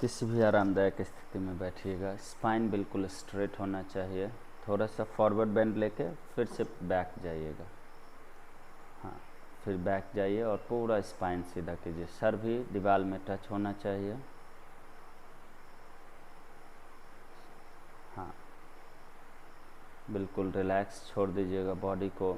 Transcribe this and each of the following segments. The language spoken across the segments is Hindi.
किसी भी आरामदायक स्थिति में बैठिएगा। स्पाइन बिल्कुल स्ट्रेट होना चाहिए। थोड़ा सा फॉरवर्ड बेंड लेके फिर से बैक जाइएगा। हाँ, फिर बैक जाइए और पूरा स्पाइन सीधा कीजिए। सर भी दीवार में टच होना चाहिए। हाँ, बिल्कुल रिलैक्स छोड़ दीजिएगा बॉडी को।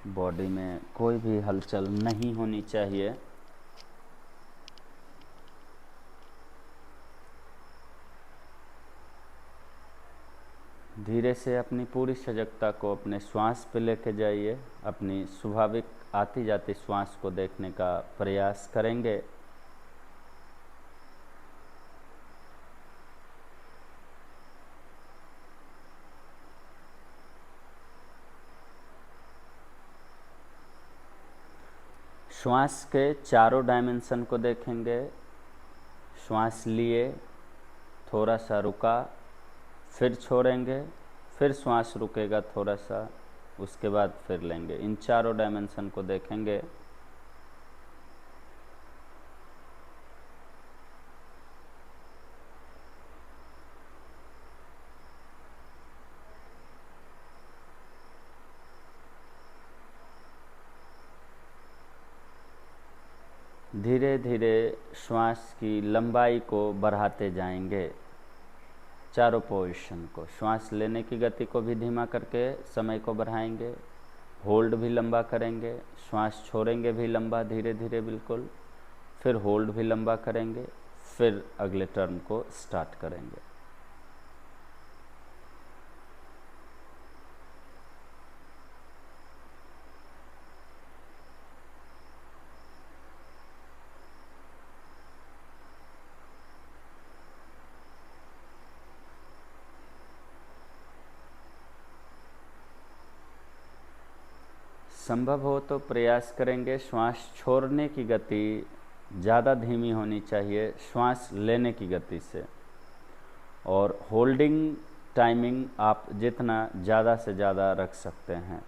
बॉडी में कोई भी हलचल नहीं होनी चाहिए। धीरे से अपनी पूरी सजगता को अपने श्वास पे लेके जाइए। अपनी स्वाभाविक आती जाती श्वास को देखने का प्रयास करेंगे। श्वास के चारों डायमेंशन को देखेंगे। श्वास लिए, थोड़ा सा रुका, फिर छोड़ेंगे, फिर श्वास रुकेगा थोड़ा सा, उसके बाद फिर लेंगे। इन चारों डायमेंशन को देखेंगे। धीरे धीरे श्वास की लंबाई को बढ़ाते जाएंगे। चारों पोजीशन को, श्वास लेने की गति को भी धीमा करके समय को बढ़ाएंगे। होल्ड भी लंबा करेंगे। श्वास छोड़ेंगे भी लंबा धीरे धीरे बिल्कुल। फिर होल्ड भी लंबा करेंगे। फिर अगले टर्न को स्टार्ट करेंगे। संभव हो तो प्रयास करेंगे श्वास छोड़ने की गति ज़्यादा धीमी होनी चाहिए श्वास लेने की गति से। और होल्डिंग टाइमिंग आप जितना ज़्यादा से ज़्यादा रख सकते हैं।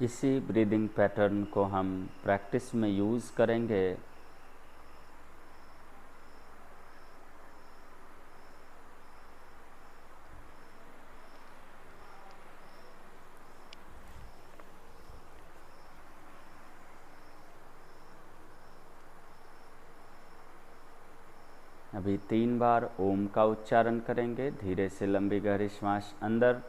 इसी ब्रीदिंग पैटर्न को हम प्रैक्टिस में यूज़ करेंगे। अभी 3 बार ओम का उच्चारण करेंगे। धीरे से लंबी गहरी श्वास अंदर,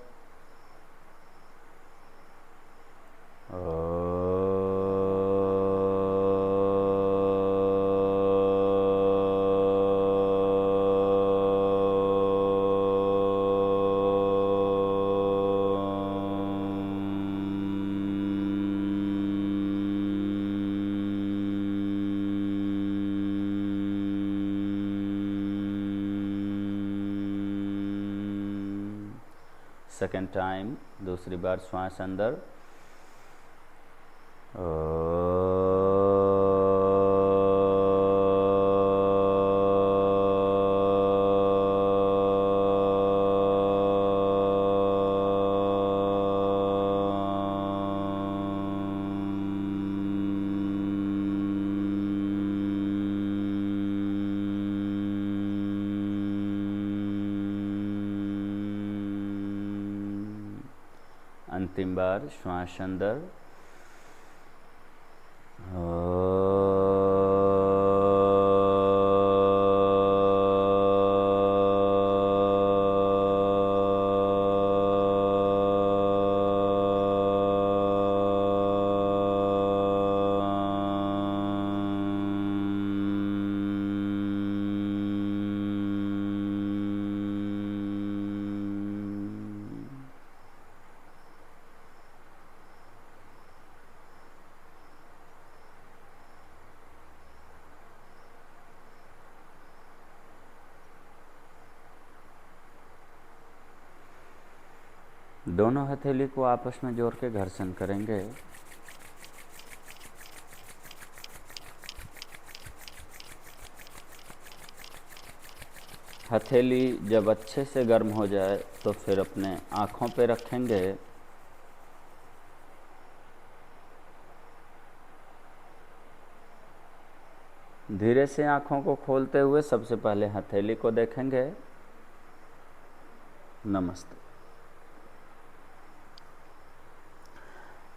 सेकेंड टाइम, दूसरी बार श्वास अंदर, अंतिम बार श्वास अंदर, दोनों हथेली को आपस में जोड़ के घर्षण करेंगे। हथेली जब अच्छे से गर्म हो जाए तो फिर अपने आँखों पे रखेंगे। धीरे से आँखों को खोलते हुए सबसे पहले हथेली को देखेंगे। नमस्ते।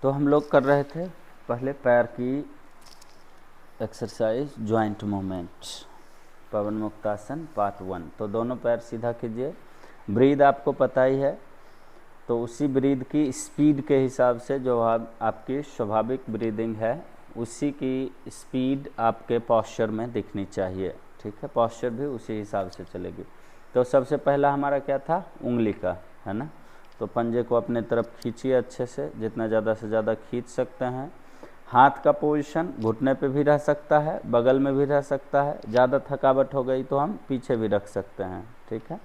तो हम लोग कर रहे थे पहले पैर की एक्सरसाइज, जॉइंट मूवमेंट, पवन मुक्तासन पार्ट 1। तो दोनों पैर सीधा कीजिए। ब्रीद आपको पता ही है, तो उसी ब्रीद की स्पीड के हिसाब से जो आपकी स्वाभाविक ब्रीदिंग है उसी की स्पीड आपके पॉस्चर में दिखनी चाहिए। ठीक है, पॉस्चर भी उसी हिसाब से चलेगी। तो सबसे पहला हमारा क्या था, उंगली का, है ना। तो पंजे को अपने तरफ खींचिए अच्छे से, जितना ज़्यादा से ज़्यादा खींच सकते हैं। हाथ का पोजीशन घुटने पे भी रह सकता है, बगल में भी रह सकता है। ज़्यादा थकावट हो गई तो हम पीछे भी रख सकते हैं। ठीक है,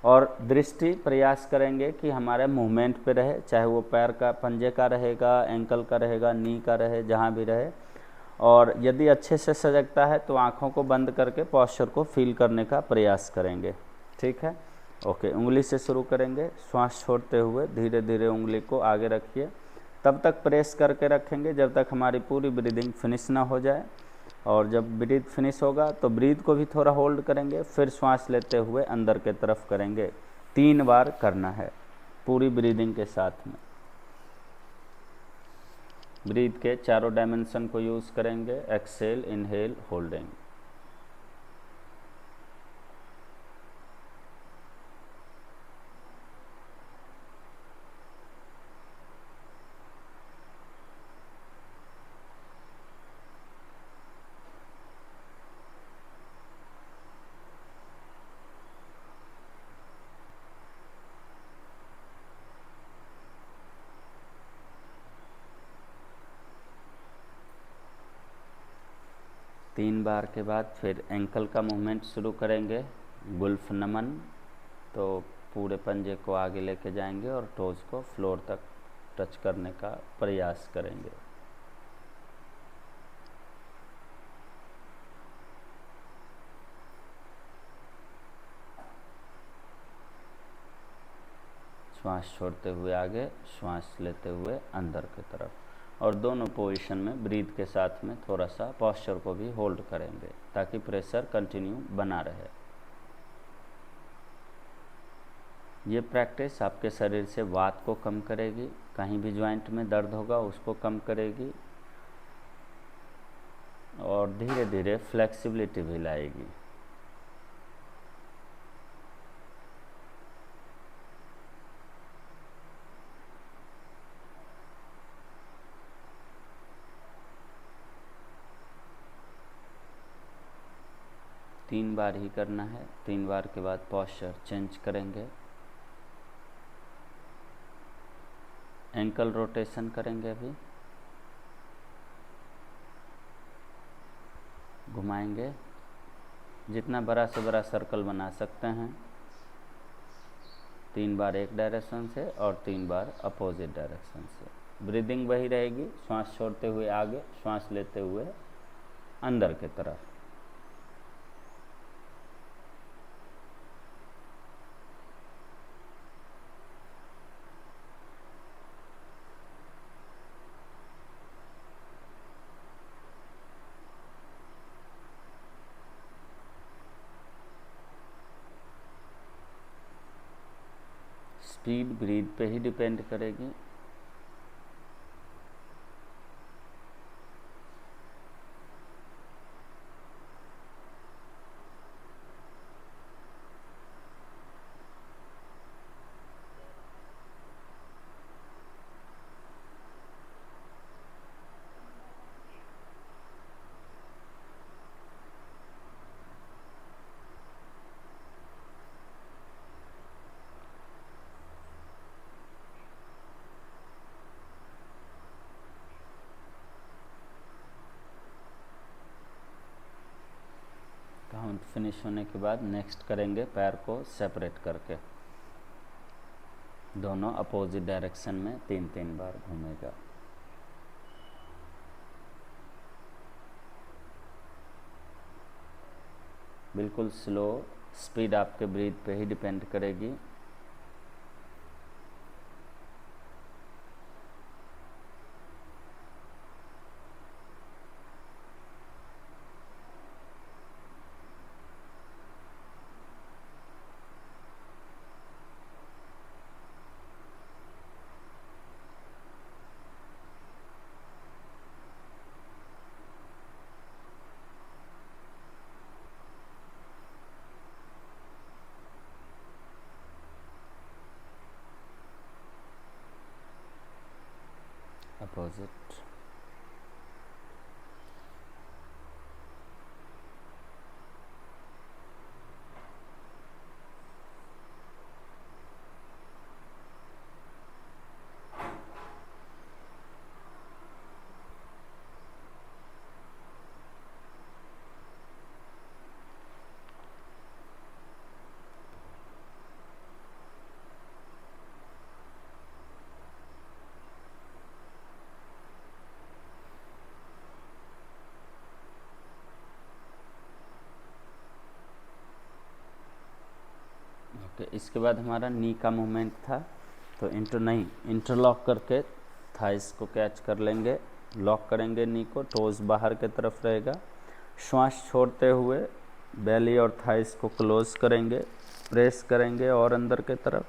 और दृष्टि प्रयास करेंगे कि हमारे मूवमेंट पे रहे, चाहे वो पैर का पंजे का रहेगा, एंकल का रहेगा, नी का रहे, जहाँ भी रहे। और यदि अच्छे से सजगता है तो आँखों को बंद करके पॉस्चर को फील करने का प्रयास करेंगे। ठीक है, ओके। उंगली से शुरू करेंगे, श्वास छोड़ते हुए धीरे धीरे उंगली को आगे रखिए। तब तक प्रेस करके रखेंगे जब तक हमारी पूरी ब्रीदिंग फिनिश ना हो जाए। और जब ब्रीथ फिनिश होगा तो ब्रीथ को भी थोड़ा होल्ड करेंगे, फिर श्वास लेते हुए अंदर के तरफ करेंगे। 3 बार करना है पूरी ब्रीदिंग के साथ में। ब्रीथ के चारों डायमेंशन को यूज़ करेंगे, एक्सेल, इनहेल, होल्डिंग। तीन बार के बाद फिर एंकल का मूवमेंट शुरू करेंगे, गुल्फ नमन। तो पूरे पंजे को आगे लेके जाएंगे और टोज को फ्लोर तक टच करने का प्रयास करेंगे। श्वास छोड़ते हुए आगे, श्वास लेते हुए अंदर की तरफ। और दोनों पोजीशन में ब्रीथ के साथ में थोड़ा सा पॉस्चर को भी होल्ड करेंगे ताकि प्रेशर कंटिन्यू बना रहे। ये प्रैक्टिस आपके शरीर से वात को कम करेगी, कहीं भी जॉइंट में दर्द होगा उसको कम करेगी और धीरे धीरे फ्लेक्सिबिलिटी भी लाएगी। तीन बार ही करना है। 3 बार के बाद पॉस्चर चेंज करेंगे। एंकल रोटेशन करेंगे, अभी घुमाएंगे, जितना बड़ा से बड़ा सर्कल बना सकते हैं। 3 बार एक डायरेक्शन से और 3 बार अपोजिट डायरेक्शन से। ब्रीदिंग वही रहेगी, श्वास छोड़ते हुए आगे, श्वास लेते हुए अंदर की तरफ। स्पीड ब्रीथ पे ही डिपेंड करेगी। काउंट फिनिश होने के बाद नेक्स्ट करेंगे पैर को सेपरेट करके। दोनों अपोजिट डायरेक्शन में 3-3 बार घूमेगा। बिल्कुल स्लो, स्पीड आपके ब्रीथ पे ही डिपेंड करेगी। अपोजिट। इसके बाद हमारा नी का मूवमेंट था, तो इंटरलॉक करके थाइस को कैच कर लेंगे, लॉक करेंगे नी को, टोज बाहर के तरफ रहेगा। श्वास छोड़ते हुए बेली और थाइस को क्लोज करेंगे, प्रेस करेंगे और अंदर के तरफ।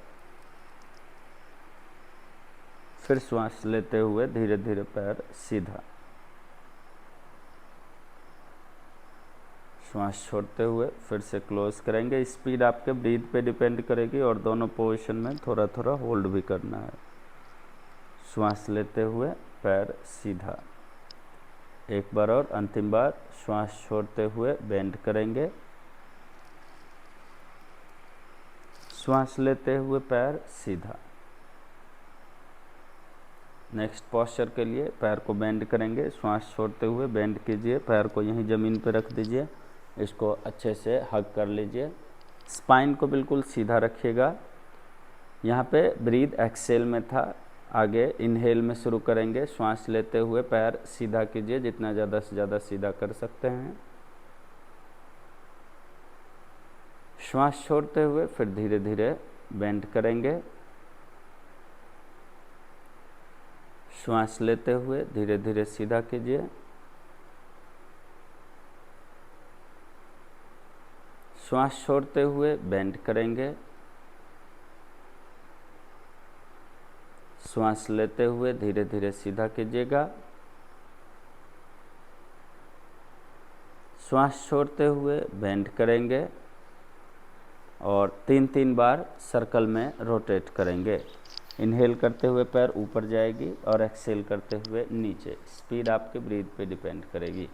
फिर श्वास लेते हुए धीरे धीरे पैर सीधा, श्वास छोड़ते हुए फिर से क्लोज करेंगे। स्पीड आपके ब्रीथ पे डिपेंड करेगी और दोनों पोजीशन में थोड़ा थोड़ा होल्ड भी करना है। श्वास लेते हुए पैर सीधा, एक बार और अंतिम बार श्वास छोड़ते हुए बेंड करेंगे, श्वास लेते हुए पैर सीधा। नेक्स्ट पोस्चर के लिए पैर को बेंड करेंगे, श्वास छोड़ते हुए बेंड कीजिए, पैर को यहीं ज़मीन पर रख दीजिए, इसको अच्छे से हग कर लीजिए। स्पाइन को बिल्कुल सीधा रखिएगा। यहाँ पे ब्रीथ एक्सेल में था, आगे इनहेल में शुरू करेंगे। श्वास लेते हुए पैर सीधा कीजिए, जितना ज़्यादा से ज़्यादा सीधा कर सकते हैं। श्वास छोड़ते हुए फिर धीरे धीरे बेंड करेंगे, श्वास लेते हुए धीरे धीरे सीधा कीजिए, श्वास छोड़ते हुए बेंड करेंगे, श्वास लेते हुए धीरे धीरे सीधा कीजिएगा, श्वास छोड़ते हुए बेंड करेंगे और 3-3 बार सर्कल में रोटेट करेंगे। इनहेल करते हुए पैर ऊपर जाएगी और एक्सेल करते हुए नीचे। स्पीड आपके ब्रीथ पे डिपेंड करेगी।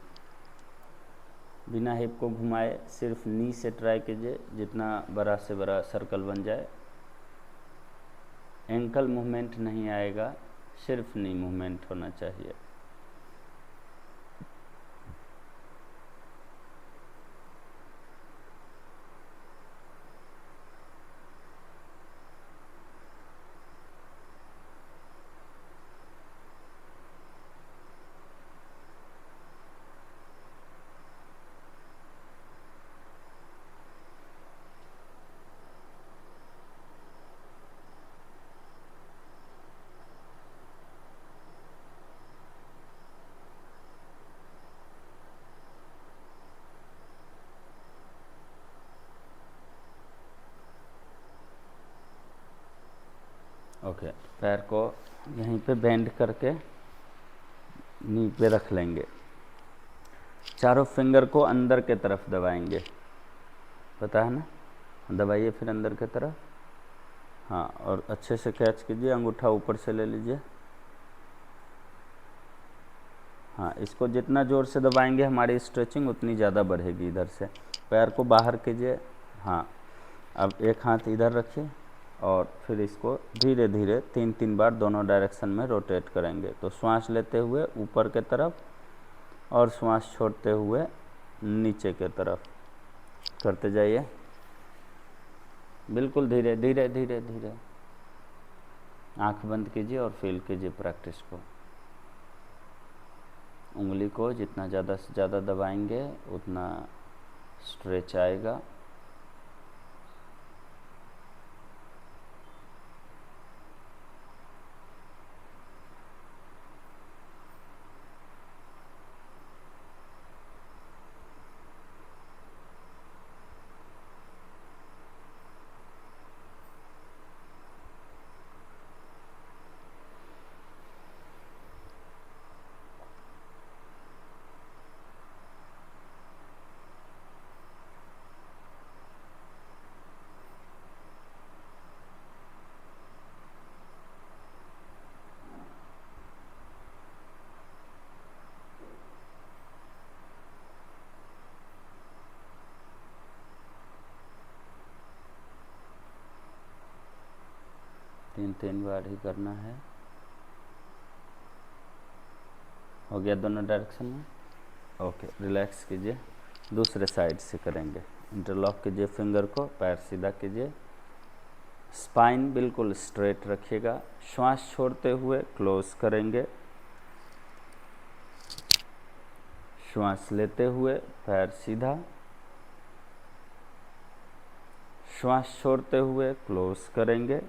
बिना हिप को घुमाए सिर्फ नी से ट्राई कीजिए, जितना बड़ा से बड़ा सर्कल बन जाए। एंकल मूवमेंट नहीं आएगा, सिर्फ नी मूवमेंट होना चाहिए। ओके, पैर को यहीं पे बेंड करके नी पे रख लेंगे। चारों फिंगर को अंदर के तरफ दबाएंगे, पता है ना, दबाइए फिर अंदर के तरफ। हाँ, और अच्छे से कैच कीजिए, अंगूठा ऊपर से ले लीजिए। हाँ, इसको जितना ज़ोर से दबाएंगे हमारी स्ट्रेचिंग उतनी ज़्यादा बढ़ेगी। इधर से पैर को बाहर कीजिए। हाँ, अब एक हाथ इधर रखिए और फिर इसको धीरे धीरे 3-3 बार दोनों डायरेक्शन में रोटेट करेंगे। तो श्वास लेते हुए ऊपर के तरफ और श्वास छोड़ते हुए नीचे के तरफ करते जाइए, बिल्कुल धीरे धीरे धीरे धीरे। आंख बंद कीजिए और फील कीजिए प्रैक्टिस को। उंगली को जितना ज़्यादा से ज़्यादा दबाएंगे उतना स्ट्रेच आएगा। तीन बार ही करना है। हो गया दोनों डायरेक्शन में। ओके, रिलैक्स कीजिए। दूसरे साइड से करेंगे। इंटरलॉक कीजिए फिंगर को, पैर सीधा कीजिए, स्पाइन बिल्कुल स्ट्रेट रखिएगा। श्वास छोड़ते हुए क्लोज करेंगे। श्वास लेते हुए पैर सीधा, श्वास छोड़ते हुए क्लोज करेंगे।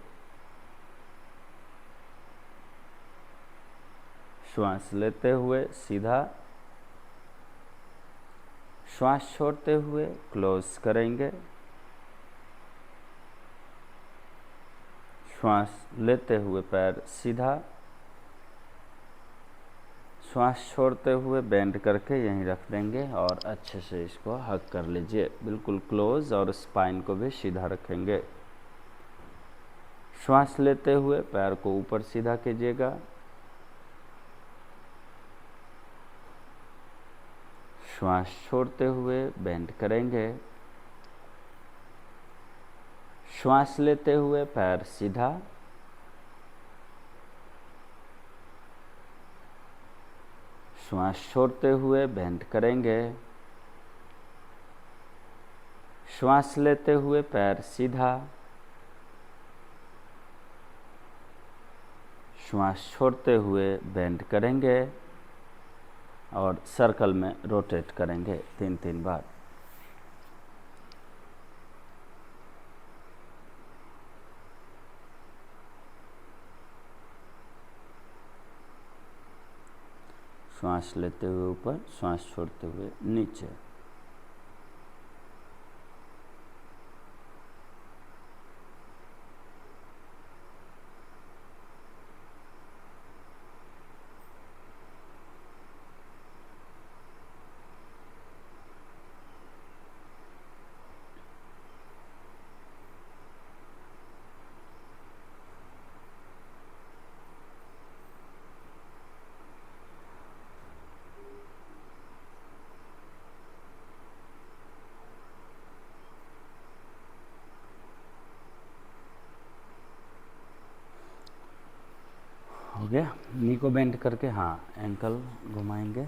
श्वास लेते हुए सीधा, श्वास छोड़ते हुए क्लोज करेंगे। श्वास लेते हुए पैर सीधा, श्वास छोड़ते हुए बेंड करके यहीं रख देंगे और अच्छे से इसको हग कर लीजिए। बिल्कुल क्लोज और स्पाइन को भी सीधा रखेंगे। श्वास लेते हुए पैर को ऊपर सीधा कीजिएगा। श्वास छोड़ते हुए बेंड करेंगे। श्वास लेते हुए पैर सीधा, श्वास छोड़ते हुए बेंड करेंगे। श्वास लेते हुए पैर सीधा, श्वास छोड़ते हुए बेंड करेंगे और सर्कल में रोटेट करेंगे 3 बार। श्वास लेते हुए ऊपर, श्वास छोड़ते हुए नीचे। हो गया। नी को बेंड करके एंकल घुमाएंगे।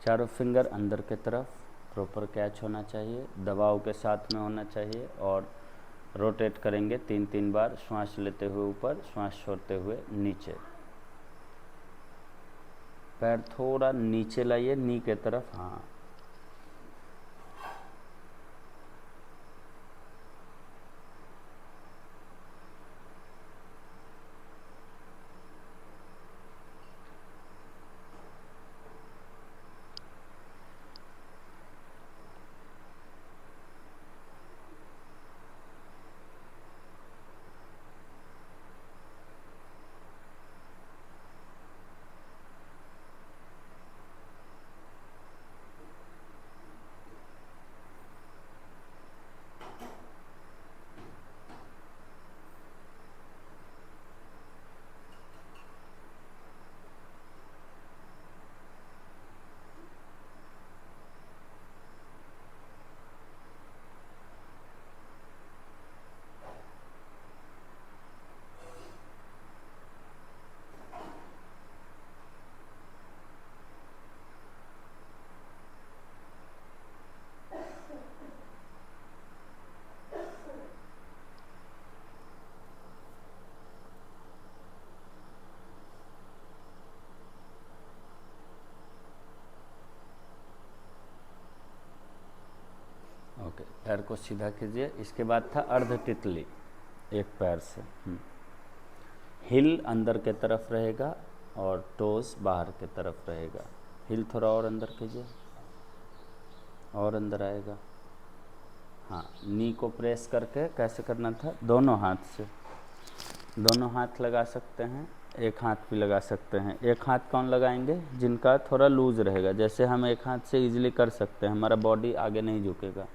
चारों फिंगर अंदर के तरफ प्रॉपर कैच होना चाहिए, दबाव के साथ में होना चाहिए और रोटेट करेंगे 3 बार। श्वास लेते हुए ऊपर, श्वास छोड़ते हुए नीचे। पैर थोड़ा नीचे लाइए, नी के तरफ। ओके, पैर को सीधा कीजिए। इसके बाद था अर्ध तितली, एक पैर से। हिल अंदर के तरफ रहेगा और टोस बाहर के तरफ रहेगा। हिल थोड़ा और अंदर कीजिए, और अंदर आएगा। हाँ, नी को प्रेस करके कैसे करना था, दोनों हाथ से। दोनों हाथ लगा सकते हैं, एक हाथ भी लगा सकते हैं। एक हाथ कौन लगाएंगे, जिनका थोड़ा लूज रहेगा। जैसे हम एक हाथ से इजीली कर सकते हैं, हमारा बॉडी आगे नहीं झुकेगा,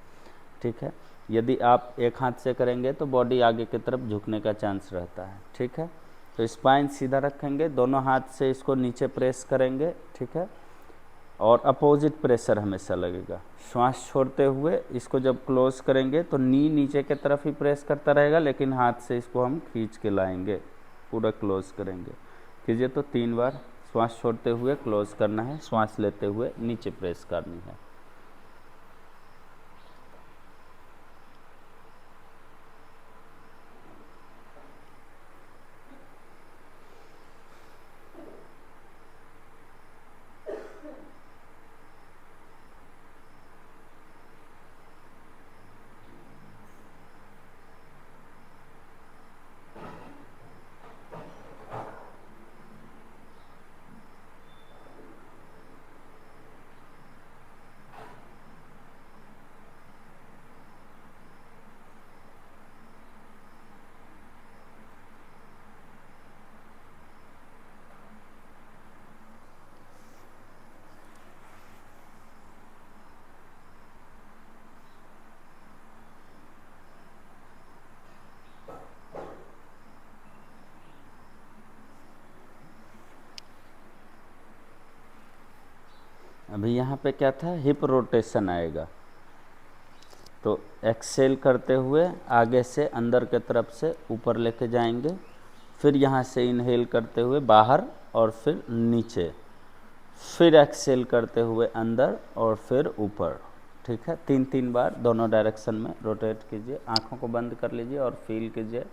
ठीक है। यदि आप एक हाथ से करेंगे तो बॉडी आगे की तरफ झुकने का चांस रहता है, ठीक है। तो स्पाइन सीधा रखेंगे, दोनों हाथ से इसको नीचे प्रेस करेंगे, ठीक है। और अपोजिट प्रेशर हमेशा लगेगा। श्वास छोड़ते हुए इसको जब क्लोज करेंगे तो नी नीचे की तरफ ही प्रेस करता रहेगा, लेकिन हाथ से इसको हम खींच के लाएंगे, पूरा क्लोज करेंगे। कीजिए तो 3 बार। श्वास छोड़ते हुए क्लोज करना है, श्वास लेते हुए नीचे प्रेस करनी है। अभी यहाँ पे क्या था, हिप रोटेशन आएगा। तो एक्सेल करते हुए आगे से अंदर के तरफ से ऊपर लेके जाएंगे, फिर यहाँ से इनहेल करते हुए बाहर और फिर नीचे, फिर एक्सेल करते हुए अंदर और फिर ऊपर, ठीक है। 3-3 बार दोनों डायरेक्शन में रोटेट कीजिए। आँखों को बंद कर लीजिए और फील कीजिए।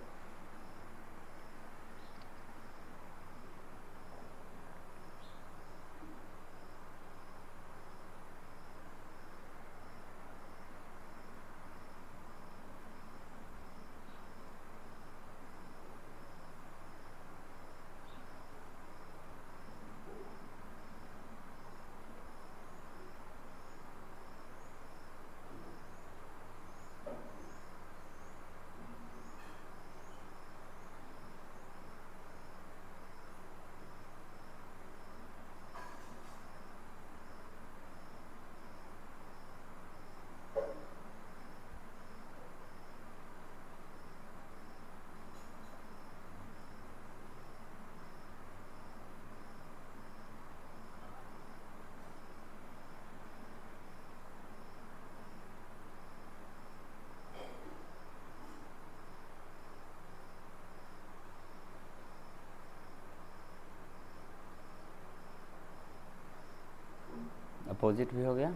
अपोजिट भी हो गया।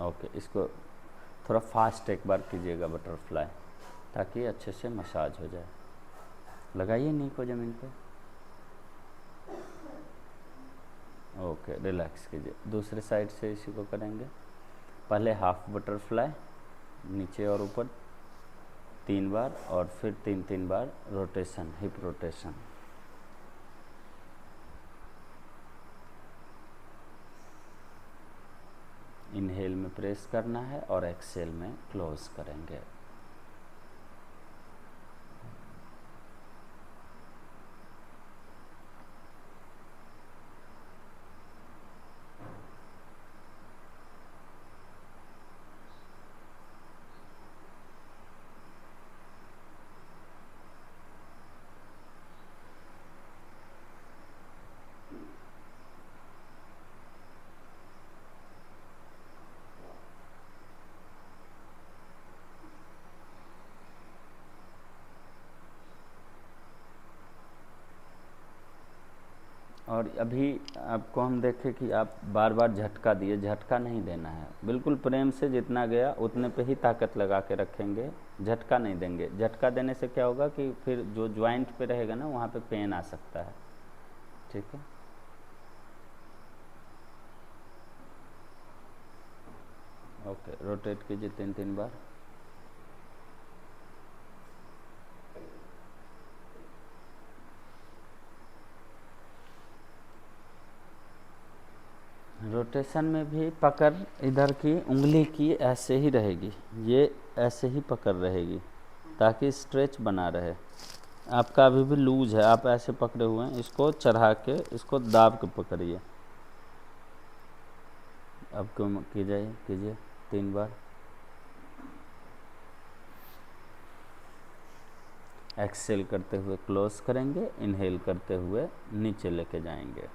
ओके, इसको थोड़ा फास्ट एक बार कीजिएगा बटरफ्लाई, ताकि अच्छे से मसाज हो जाए। लगाइए नी को ज़मीन पे। ओके, रिलैक्स कीजिए। दूसरे साइड से इसी को करेंगे। पहले हाफ बटरफ्लाई, नीचे और ऊपर 3 बार, और फिर 3-3 बार रोटेशन, हिप रोटेशन। इनहेल में प्रेस करना है और एक्सेल में क्लोज करेंगे। और अभी आपको हम देखें कि आप बार बार झटका दिए, झटका नहीं देना है। बिल्कुल प्रेम से जितना गया उतने पे ही ताकत लगा के रखेंगे, झटका नहीं देंगे। झटका देने से क्या होगा कि फिर जो ज्वाइंट पे रहेगा ना, वहाँ पे पेन आ सकता है, ठीक है। ओके, रोटेट कीजिए 3-3 बार। रोटेशन में भी पकड़ इधर की उंगली की ऐसे ही रहेगी, ये ऐसे ही पकड़ रहेगी ताकि स्ट्रेच बना रहे। आपका अभी भी लूज है, आप ऐसे पकड़े हुए हैं, इसको चढ़ा के इसको दाब के पकड़िए। अब क्यों कीजिए 3 बार। एक्सेल करते हुए क्लोज करेंगे, इनहेल करते हुए नीचे लेके जाएंगे।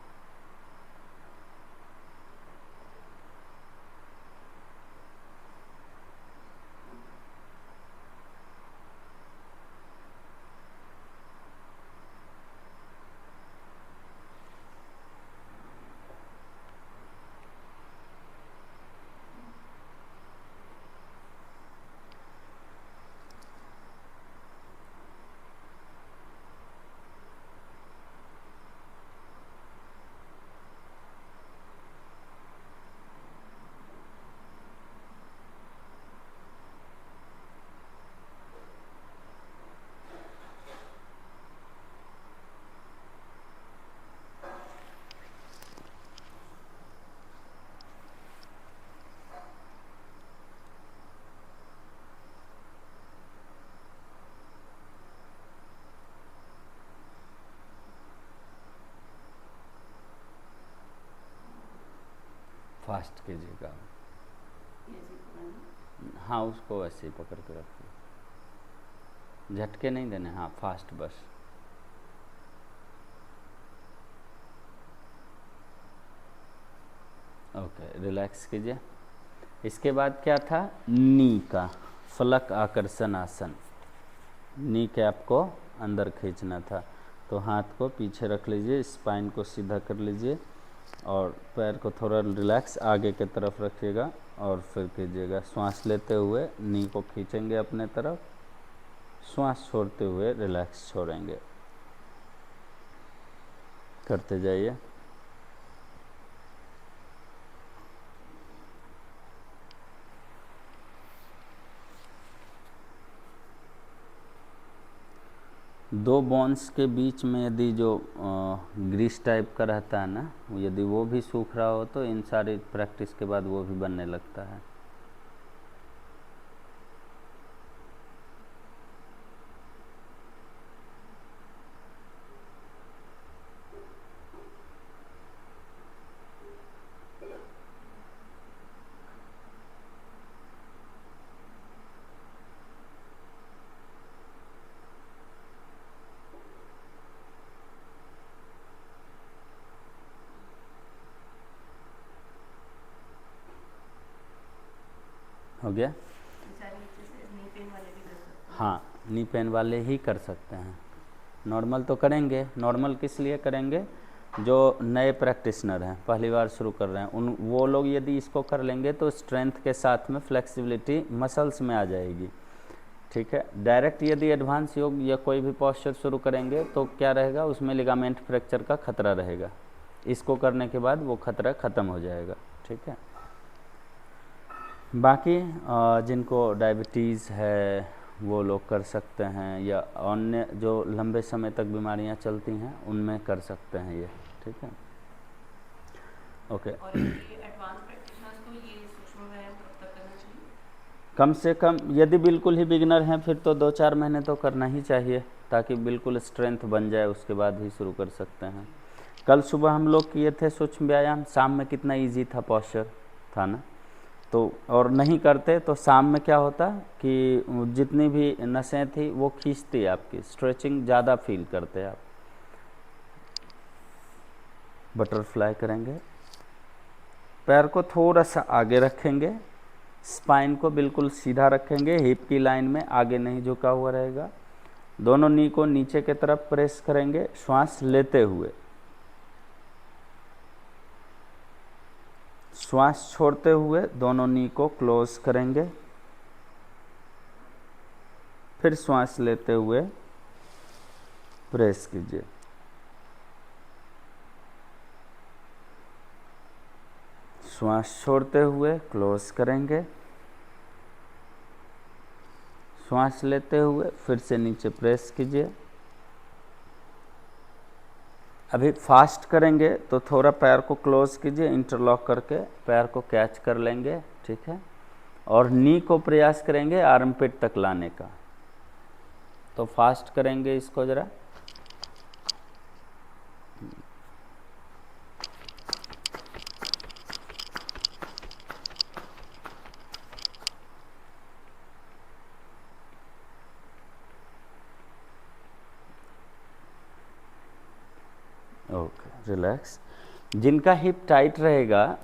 फास्ट कीजिएगा। हाँ, उसको ऐसे ही पकड़ के रखिए, झटके नहीं देने। हाँ, फास्ट बस। ओके, रिलैक्स कीजिए। इसके बाद क्या था, नी का फलक आकर्षण आसन। नी कैप को अंदर खींचना था, तो हाथ को पीछे रख लीजिए, स्पाइन को सीधा कर लीजिए और पैर को थोड़ा रिलैक्स आगे की तरफ रखिएगा और फिर कीजिएगा। श्वास लेते हुए नी को खींचेंगे अपने तरफ, श्वास छोड़ते हुए रिलैक्स छोड़ेंगे। करते जाइए। दो बोन्स के बीच में यदि जो ग्रीस टाइप का रहता है ना, यदि वो भी सूख रहा हो तो इन सारी प्रैक्टिस के बाद वो भी बनने लगता है। हो गया। हाँ, नी पेन वाले ही कर सकते हैं। नॉर्मल तो करेंगे। नॉर्मल किस लिए करेंगे, जो नए प्रैक्टिशनर हैं, पहली बार शुरू कर रहे हैं, वो लोग यदि इसको कर लेंगे तो स्ट्रेंथ के साथ में फ्लेक्सिबिलिटी मसल्स में आ जाएगी। ठीक है। डायरेक्ट यदि एडवांस योग या कोई भी पोस्चर शुरू करेंगे तो क्या रहेगा, उसमें लिगामेंट फ्रैक्चर का खतरा रहेगा। इसको करने के बाद वो खतरा ख़त्म हो जाएगा। ठीक है। बाकी जिनको डायबिटीज़ है वो लोग कर सकते हैं, या अन्य जो लंबे समय तक बीमारियां चलती हैं उनमें कर सकते हैं ये। ठीक है। ओके। कम से कम यदि बिल्कुल ही बिगिनर हैं फिर तो 2-4 महीने तो करना ही चाहिए, ताकि बिल्कुल स्ट्रेंथ बन जाए, उसके बाद ही शुरू कर सकते हैं। कल सुबह हम लोग किए थे सूक्ष्म व्यायाम, शाम में कितना इजी था, पॉस्चर था ना। तो और नहीं करते तो शाम में क्या होता कि जितनी भी नसें थी वो खींचती, आपकी स्ट्रेचिंग ज़्यादा फील करते आप। बटरफ्लाई करेंगे, पैर को थोड़ा सा आगे रखेंगे, स्पाइन को बिल्कुल सीधा रखेंगे, हिप की लाइन में आगे नहीं झुका हुआ रहेगा। दोनों नी को नीचे की तरफ प्रेस करेंगे, श्वास लेते हुए। श्वास छोड़ते हुए दोनों नी को क्लोज करेंगे, फिर श्वास लेते हुए प्रेस कीजिए। श्वास छोड़ते हुए क्लोज करेंगे, श्वास लेते हुए फिर से नीचे प्रेस कीजिए, अभी फास्ट करेंगे तो थोड़ा पैर को क्लोज कीजिए, इंटरलॉक करके पैर को कैच कर लेंगे, ठीक है। और नी को प्रयास करेंगे आर्मपिट तक लाने का। तो फास्ट करेंगे इसको ज़रा। Okay, relax. जिनका हिप टाइट रहेगा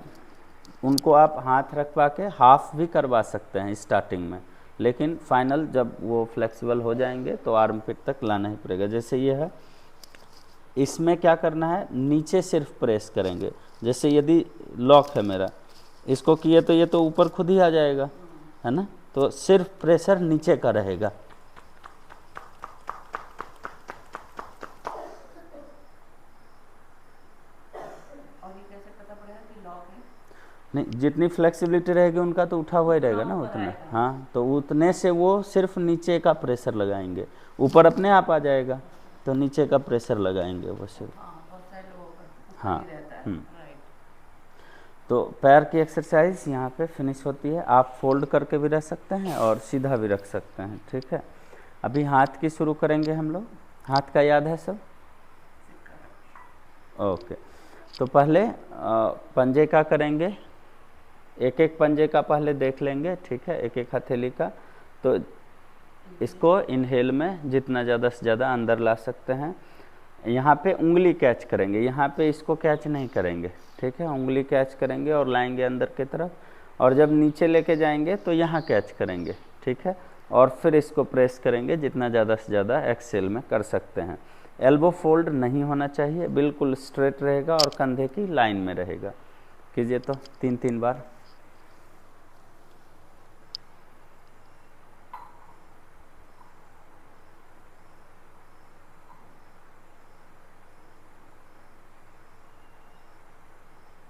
उनको आप हाथ रखवा के हाफ भी करवा सकते हैं स्टार्टिंग में, लेकिन फाइनल जब वो फ्लेक्सिबल हो जाएंगे तो आर्मपिट तक लाना ही पड़ेगा। जैसे ये है, इसमें क्या करना है, नीचे सिर्फ प्रेस करेंगे। जैसे यदि लॉक है मेरा, इसको किए तो ये तो ऊपर खुद ही आ जाएगा, है ना। तो सिर्फ प्रेशर नीचे का रहेगा। नहीं, जितनी फ्लेक्सिबिलिटी रहेगी उनका तो उठा हुआ ही रहेगा ना उतना। हाँ, तो उतने से वो सिर्फ नीचे का प्रेशर लगाएंगे, ऊपर अपने आप आ जाएगा, तो नीचे का प्रेशर लगाएंगे वो सिर्फ। हाँ। तो पैर की एक्सरसाइज यहाँ पे फिनिश होती है। आप फोल्ड करके भी रख सकते हैं और सीधा भी रख सकते हैं, ठीक है। अभी हाथ की शुरू करेंगे हम लोग। हाथ का याद है सब? ओके। तो पहले पंजे का करेंगे, एक एक पंजे का पहले देख लेंगे, ठीक है, एक एक हथेली का। तो इसको इनहेल में जितना ज़्यादा से ज़्यादा अंदर ला सकते हैं। यहाँ पे उंगली कैच करेंगे, यहाँ पे इसको कैच नहीं करेंगे, ठीक है। उंगली कैच करेंगे और लाएंगे अंदर की तरफ, और जब नीचे लेके जाएंगे तो यहाँ कैच करेंगे, ठीक है। और फिर इसको प्रेस करेंगे, जितना ज़्यादा से ज़्यादा एक्सेल में कर सकते हैं। एल्बो फोल्ड नहीं होना चाहिए, बिल्कुल स्ट्रेट रहेगा और कंधे की लाइन में रहेगा। कीजिए तो 3-3 बार।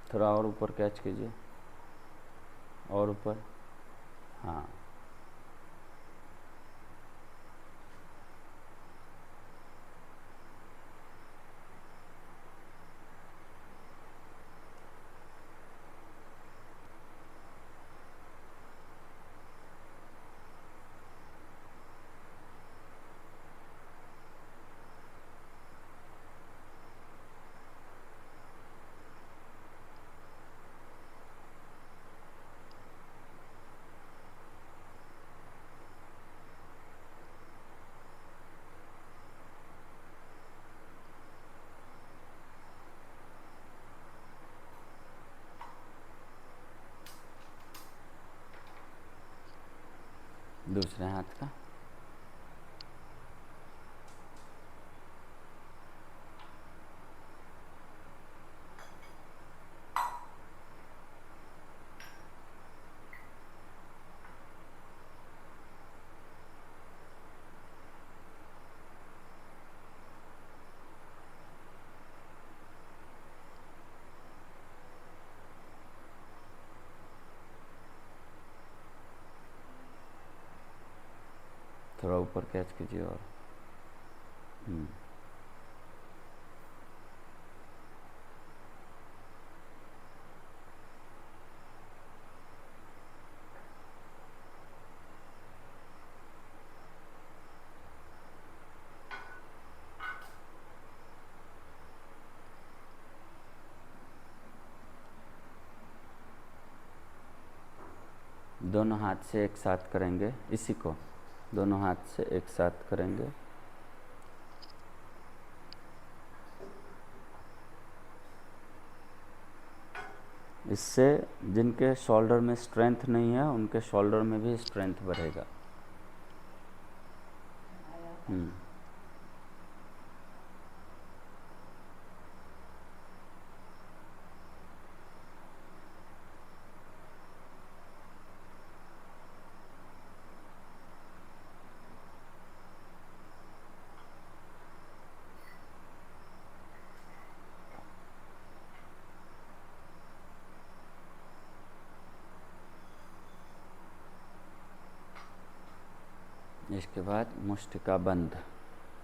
थोड़ा और ऊपर कैच कीजिए, और ऊपर। हाँ, दूसरे हाथ का। थोड़ा ऊपर कैच कीजिए और दोनों हाथ से एक साथ करेंगे इसी को, दोनों हाथ से एक साथ करेंगे। इससे जिनके शोल्डर में स्ट्रेंथ नहीं है उनके शोल्डर में भी स्ट्रेंथ बढ़ेगा। इसके बाद मुष्टिका बंद,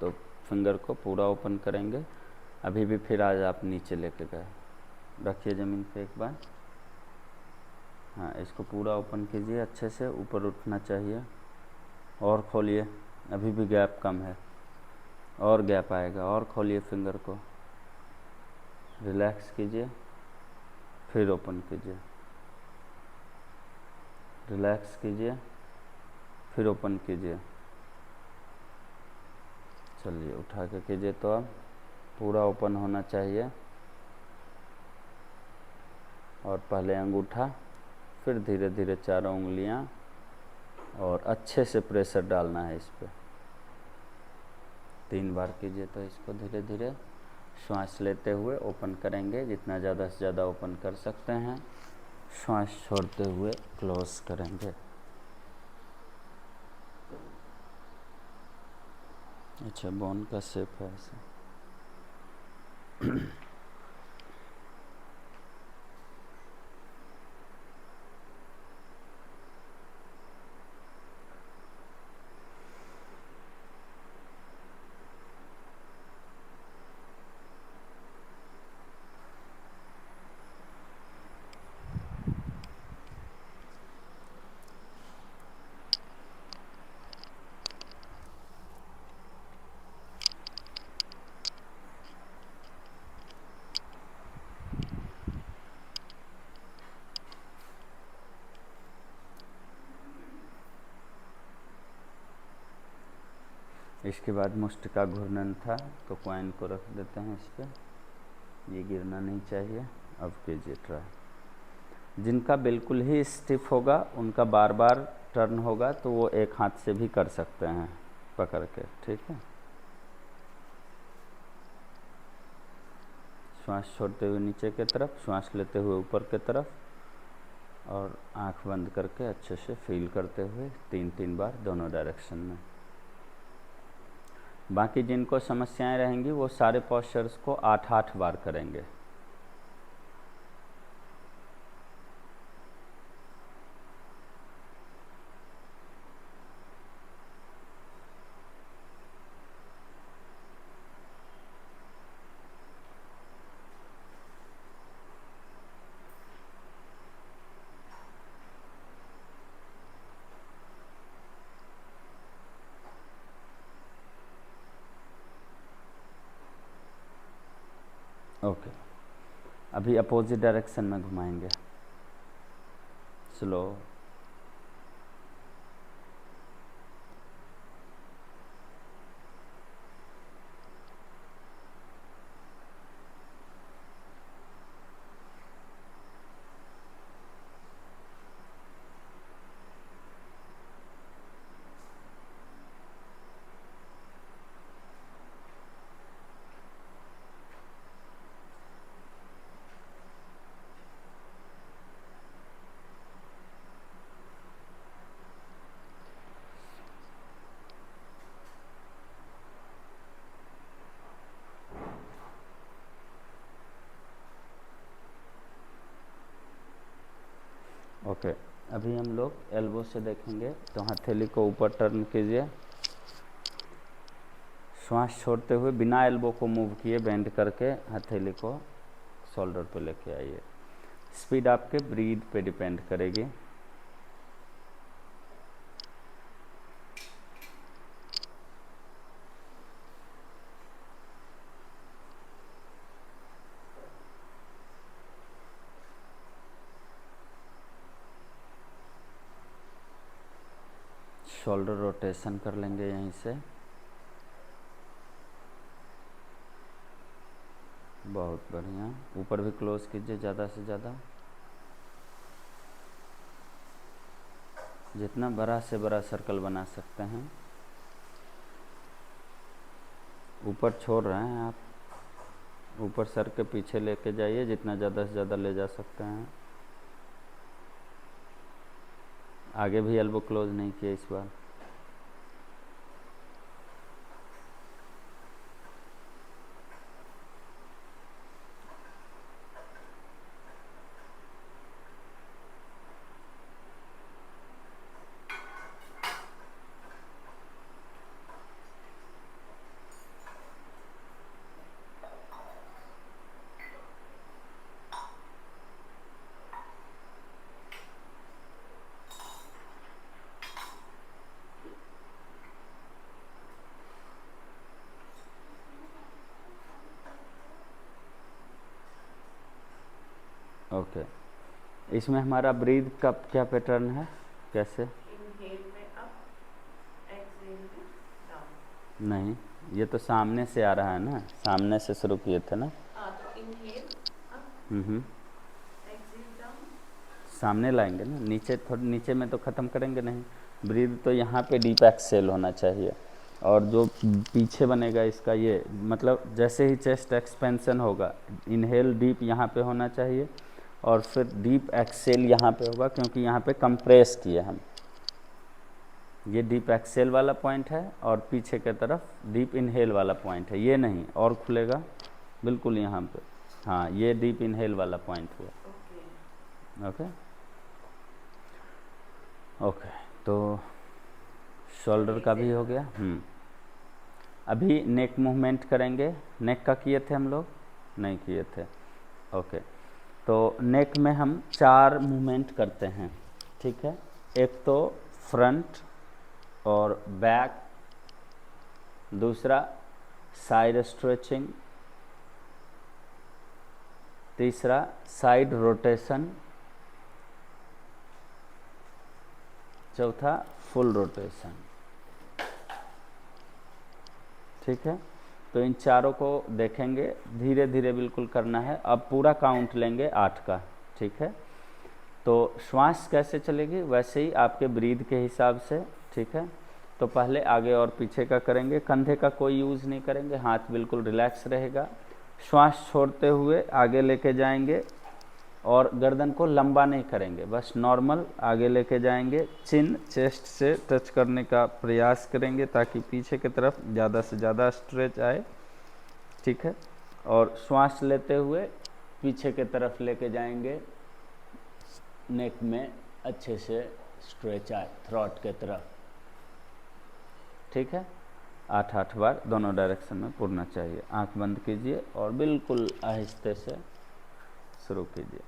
तो फिंगर को पूरा ओपन करेंगे अभी भी फिर आज आप नीचे लेके गए। रखिए ज़मीन पे एक बार। हाँ, इसको पूरा ओपन कीजिए अच्छे से, ऊपर उठना चाहिए। और खोलिए, अभी भी गैप कम है, और गैप आएगा। और खोलिए फिंगर को, रिलैक्स कीजिए, फिर ओपन कीजिए, रिलैक्स कीजिए, फिर ओपन कीजिए। चलिए उठा के कीजिए। तो अब पूरा ओपन होना चाहिए। और पहले अंगूठा, फिर धीरे धीरे चारों उंगलियां, और अच्छे से प्रेशर डालना है इस पर। 3 बार कीजिए। तो इसको धीरे धीरे श्वास लेते हुए ओपन करेंगे, जितना ज़्यादा से ज़्यादा ओपन कर सकते हैं। श्वास छोड़ते हुए क्लोज करेंगे। अच्छा, बोन का शेप है ऐसा। इसके बाद मुष्ट का घूर्णन था, तो कॉइन को रख देते हैं इस पर। ये गिरना नहीं चाहिए। अब कीजिए ट्राई। जिनका बिल्कुल ही स्टिफ होगा उनका बार बार टर्न होगा, तो वो एक हाथ से भी कर सकते हैं पकड़ के। ठीक है, श्वास छोड़ते हुए नीचे की तरफ, श्वास लेते हुए ऊपर की तरफ, और आंख बंद करके अच्छे से फील करते हुए 3-3 बार दोनों डायरेक्शन में। बाकी जिनको समस्याएं रहेंगी वो सारे पॉस्चर्स को 8-8 बार करेंगे। ओके, अभी अपोजिट डायरेक्शन में घुमाएंगे, स्लो। ओके, अभी हम लोग एल्बो से देखेंगे। तो हथेली को ऊपर टर्न कीजिए, श्वास छोड़ते हुए बिना एल्बो को मूव किए बेंड करके हथेली को शोल्डर पे लेके आइए। स्पीड आपके ब्रीथ पे डिपेंड करेगी। शोल्डर रोटेशन कर लेंगे यहीं से। बहुत बढ़िया, ऊपर भी क्लोज कीजिए ज़्यादा से ज़्यादा। जितना बड़ा से बड़ा सर्कल बना सकते हैं। ऊपर छोड़ रहे हैं आप, ऊपर सर के पीछे लेके जाइए, जितना ज़्यादा से ज़्यादा ले जा सकते हैं। आगे भी एल्बो क्लोज नहीं किया इस बार। ओके, इसमें हमारा ब्रीथ का क्या पैटर्न है, कैसे? इनहेल में अप, एक्सहेल में डाउन। नहीं, ये तो सामने से आ रहा है ना, सामने से शुरू किए थे ना। तो इनहेल अप, एक्सहेल डाउन। सामने लाएंगे ना, नीचे थोड़ा, नीचे में तो ख़त्म करेंगे नहीं। ब्रीथ तो यहाँ पे डीप एक्सेल होना चाहिए, और जो पीछे बनेगा इसका ये मतलब जैसे ही चेस्ट एक्सपेंशन होगा, इनहेल डीप यहाँ पे होना चाहिए, और फिर डीप एक्सेल यहाँ पे होगा, क्योंकि यहाँ पे कंप्रेस किए हम। ये डीप एक्सेल वाला पॉइंट है, और पीछे की तरफ डीप इनहेल वाला पॉइंट है, ये नहीं और खुलेगा बिल्कुल यहाँ पे। हाँ, ये डीप इनहेल वाला पॉइंट हुआ। ओके ओके, तो शोल्डर का भी हो गया। अभी नेक मूवमेंट करेंगे। नेक का किए थे हम लोग, नहीं किए थे। ओके, तो नेक में हम 4 मूवमेंट करते हैं, ठीक है। एक तो फ्रंट और बैक, दूसरा साइड स्ट्रेचिंग, तीसरा साइड रोटेशन, चौथा फुल रोटेशन, ठीक है। तो इन चारों को देखेंगे, धीरे धीरे बिल्कुल करना है। अब पूरा काउंट लेंगे 8 का, ठीक है। तो श्वास कैसे चलेगी, वैसे ही आपके ब्रीथ के हिसाब से, ठीक है। तो पहले आगे और पीछे का करेंगे, कंधे का कोई यूज़ नहीं करेंगे, हाथ बिल्कुल रिलैक्स रहेगा। श्वास छोड़ते हुए आगे लेके जाएंगे, और गर्दन को लंबा नहीं करेंगे, बस नॉर्मल आगे लेके जाएंगे। चिन चेस्ट से टच करने का प्रयास करेंगे, ताकि पीछे की तरफ ज़्यादा से ज़्यादा स्ट्रेच आए, ठीक है। और श्वास लेते हुए पीछे की तरफ लेके जाएंगे, नेक में अच्छे से स्ट्रेच आए थ्रोट के तरफ, ठीक है। 8 बार दोनों डायरेक्शन में पूरना चाहिए। आंख बंद कीजिए और बिल्कुल आहिस्ते से शुरू कीजिए।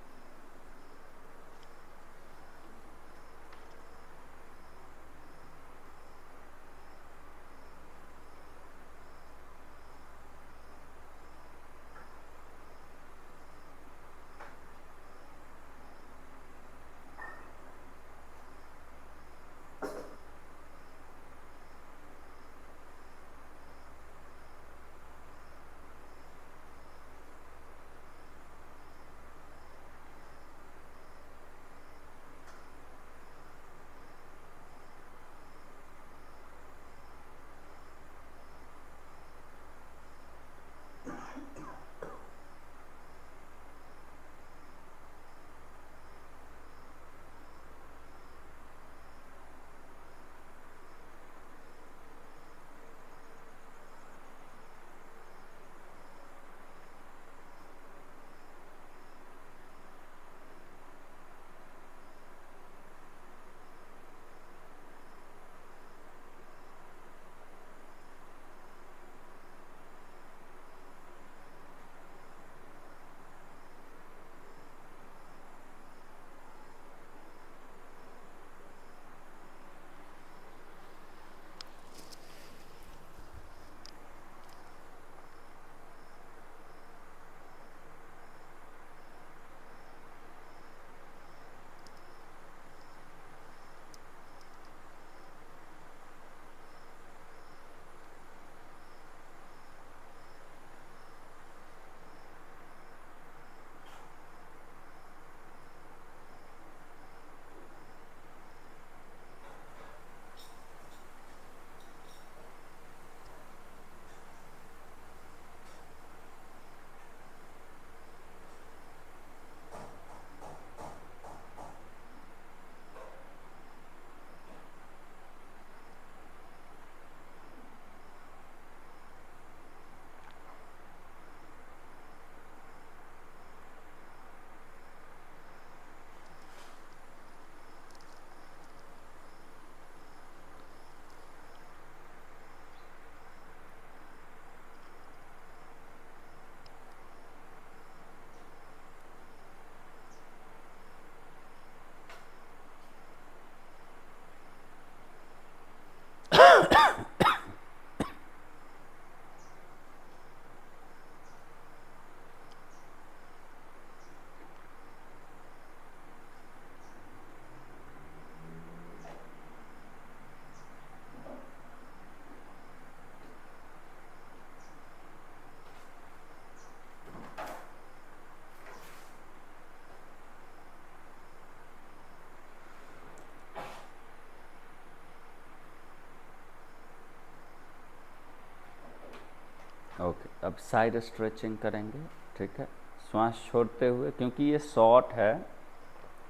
ओके, अब साइड स्ट्रेचिंग करेंगे। ठीक है, श्वास छोड़ते हुए, क्योंकि ये शॉर्ट है,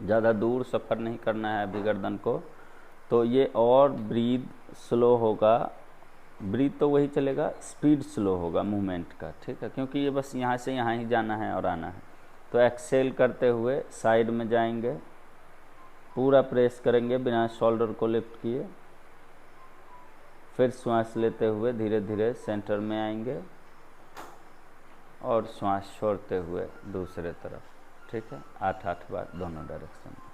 ज़्यादा दूर सफ़र नहीं करना है अभी गर्दन को, तो ये और ब्रीद स्लो होगा। ब्रीद तो वही चलेगा, स्पीड स्लो होगा मूवमेंट का। ठीक है, क्योंकि ये बस यहाँ से यहाँ ही जाना है और आना है। तो एक्सेल करते हुए साइड में जाएंगे, पूरा प्रेस करेंगे बिना शोल्डर को लिफ्ट किए। फिर श्वास लेते हुए धीरे धीरे सेंटर में आएंगे और श्वास छोड़ते हुए दूसरे तरफ। ठीक है, 8-8 बार दोनों डायरेक्शन में।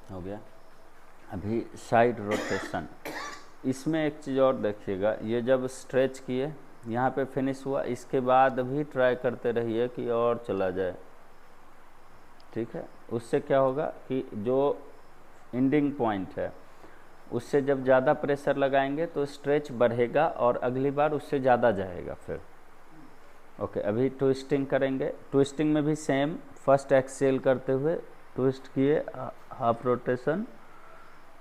हो गया। अभी साइड रोटेशन, इसमें एक चीज़ और देखिएगा, ये जब स्ट्रेच किए यहाँ पे फिनिश हुआ, इसके बाद भी ट्राई करते रहिए कि और चला जाए। ठीक है, उससे क्या होगा कि जो एंडिंग पॉइंट है उससे जब ज़्यादा प्रेशर लगाएंगे तो स्ट्रेच बढ़ेगा और अगली बार उससे ज़्यादा जाएगा फिर। ओके, अभी ट्विस्टिंग करेंगे। ट्विस्टिंग में भी सेम, फर्स्ट एक्सेल करते हुए ट्विस्ट किए, हाफ रोटेशन,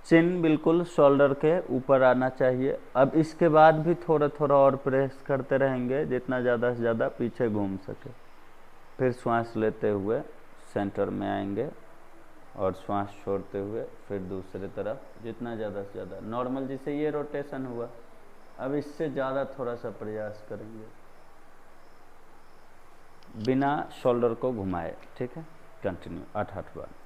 चिन बिल्कुल शोल्डर के ऊपर आना चाहिए। अब इसके बाद भी थोड़ा थोड़ा और प्रेस करते रहेंगे जितना ज़्यादा से ज़्यादा पीछे घूम सके। फिर श्वास लेते हुए सेंटर में आएंगे और श्वास छोड़ते हुए फिर दूसरे तरफ, जितना ज़्यादा से ज़्यादा नॉर्मल, जिसे ये रोटेशन हुआ, अब इससे ज़्यादा थोड़ा सा प्रयास करेंगे बिना शोल्डर को घुमाए। ठीक है, कंटिन्यू 8-8 बार।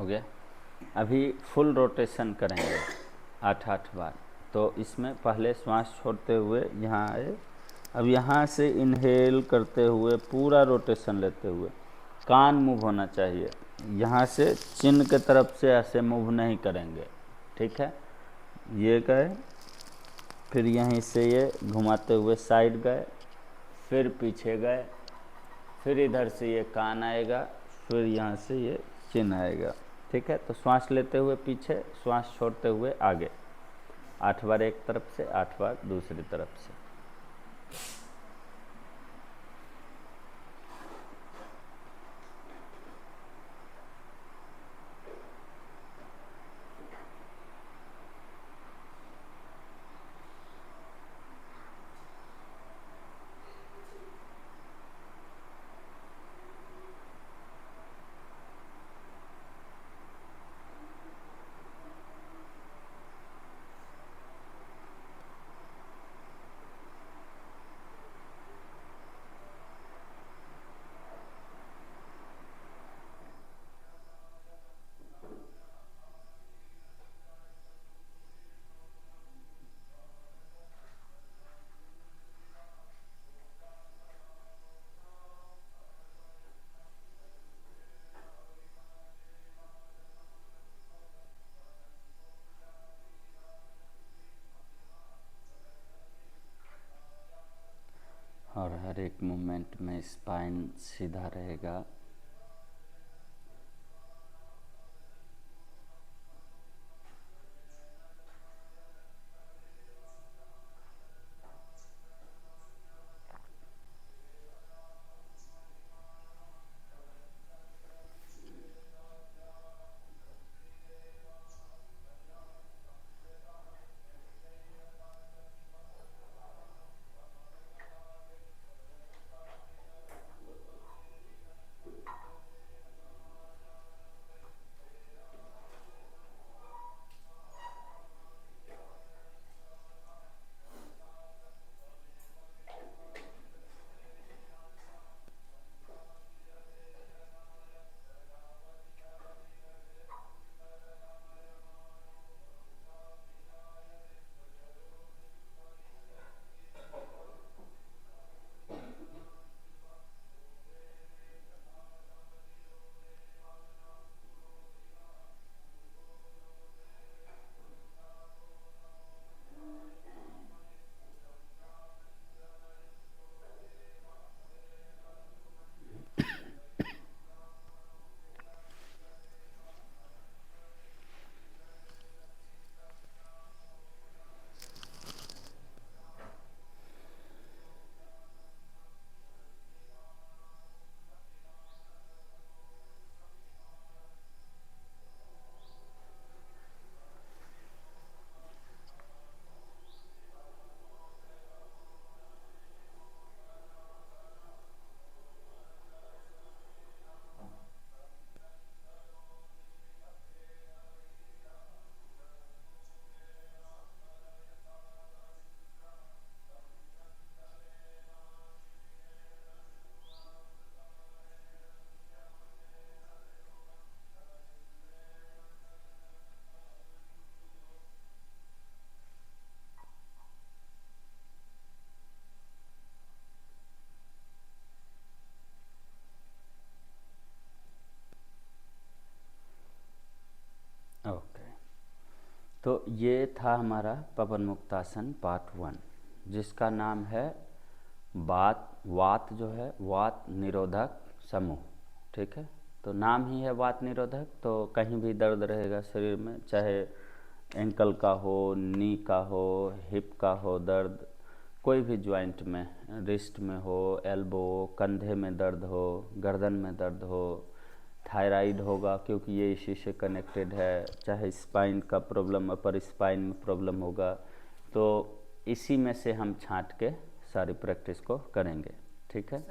हो गया। अभी फुल रोटेशन करेंगे 8-8 बार। तो इसमें पहले श्वास छोड़ते हुए यहाँ आए, अब यहाँ से इनहेल करते हुए पूरा रोटेशन लेते हुए कान मूव होना चाहिए, यहाँ से चिन्ह के तरफ से ऐसे मूव नहीं करेंगे, ठीक है। ये गए, फिर यहीं से ये घुमाते हुए साइड गए, फिर पीछे गए, फिर इधर से ये कान आएगा, फिर यहाँ से ये चिन्ह आएगा, ठीक है। तो श्वास लेते हुए पीछे, श्वास छोड़ते हुए आगे, 8 बार एक तरफ से, 8 बार दूसरी तरफ से। और हर एक मूवमेंट में स्पाइन सीधा रहेगा। ओके, तो ये था हमारा पवन मुक्तासन पार्ट 1, जिसका नाम है वात जो है वात निरोधक समूह, ठीक है। तो नाम ही है वात निरोधक, तो कहीं भी दर्द रहेगा शरीर में, चाहे एंकल का हो, नी का हो, हिप का हो दर्द, कोई भी जॉइंट में, रिस्ट में हो, एल्बो, कंधे में दर्द हो, गर्दन में दर्द हो, थायराइड होगा क्योंकि ये इसी से कनेक्टेड है, चाहे स्पाइन का प्रॉब्लम, अपर स्पाइन में प्रॉब्लम होगा, तो इसी में से हम छांट के सारी प्रैक्टिस को करेंगे, ठीक है।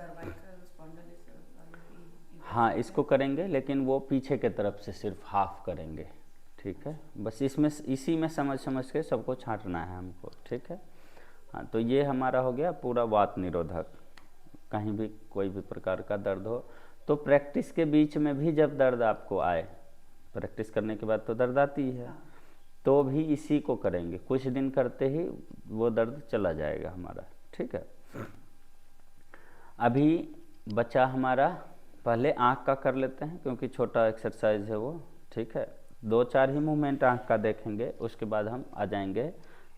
हाँ, इसको करेंगे, लेकिन वो पीछे के तरफ से सिर्फ हाफ करेंगे, ठीक है। बस इसमें इसी में समझ के सबको छांटना है हमको, ठीक है। हाँ, तो ये हमारा हो गया पूरा वात निरोधक। कहीं भी कोई भी प्रकार का दर्द हो, तो प्रैक्टिस के बीच में भी जब दर्द आपको आए प्रैक्टिस करने के बाद तो दर्द आती ही है, तो भी इसी को करेंगे, कुछ दिन करते ही वो दर्द चला जाएगा हमारा। ठीक है, अभी बचा हमारा, पहले आँख का कर लेते हैं क्योंकि छोटा एक्सरसाइज है वो। ठीक है, 2-4 ही मूवमेंट आँख का देखेंगे, उसके बाद हम आ जाएंगे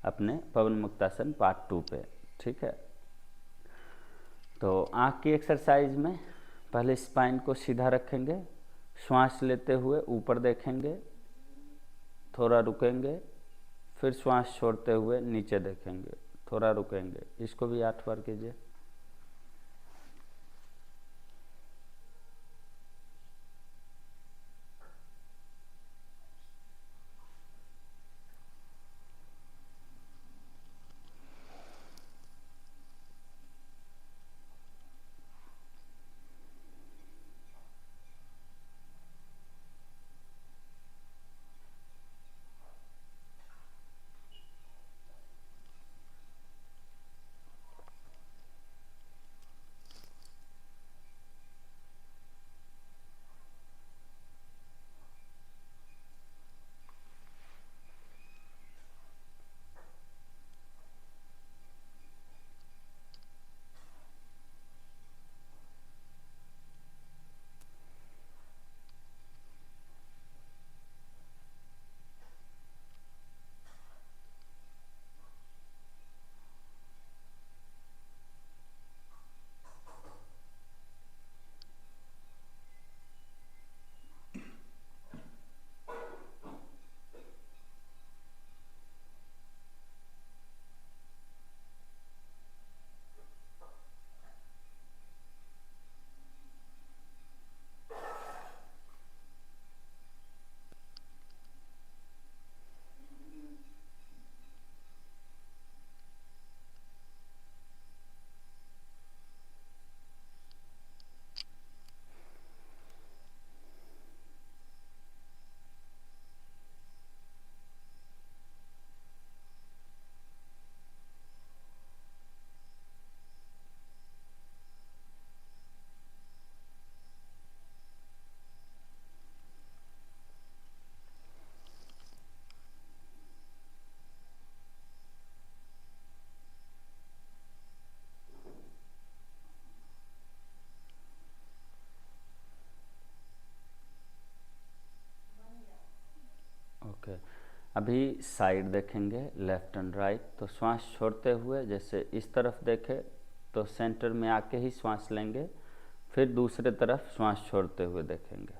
अपने पवन मुक्तासन पार्ट 2 पे। ठीक है, तो आँख की एक्सरसाइज में पहले स्पाइन को सीधा रखेंगे, श्वास लेते हुए ऊपर देखेंगे, थोड़ा रुकेंगे, फिर श्वास छोड़ते हुए नीचे देखेंगे, थोड़ा रुकेंगे। इसको भी 8 बार कीजिए। ओके, अभी साइड देखेंगे, लेफ्ट एंड राइट। तो श्वास छोड़ते हुए जैसे इस तरफ देखे तो सेंटर में आके ही श्वास लेंगे, फिर दूसरे तरफ श्वास छोड़ते हुए देखेंगे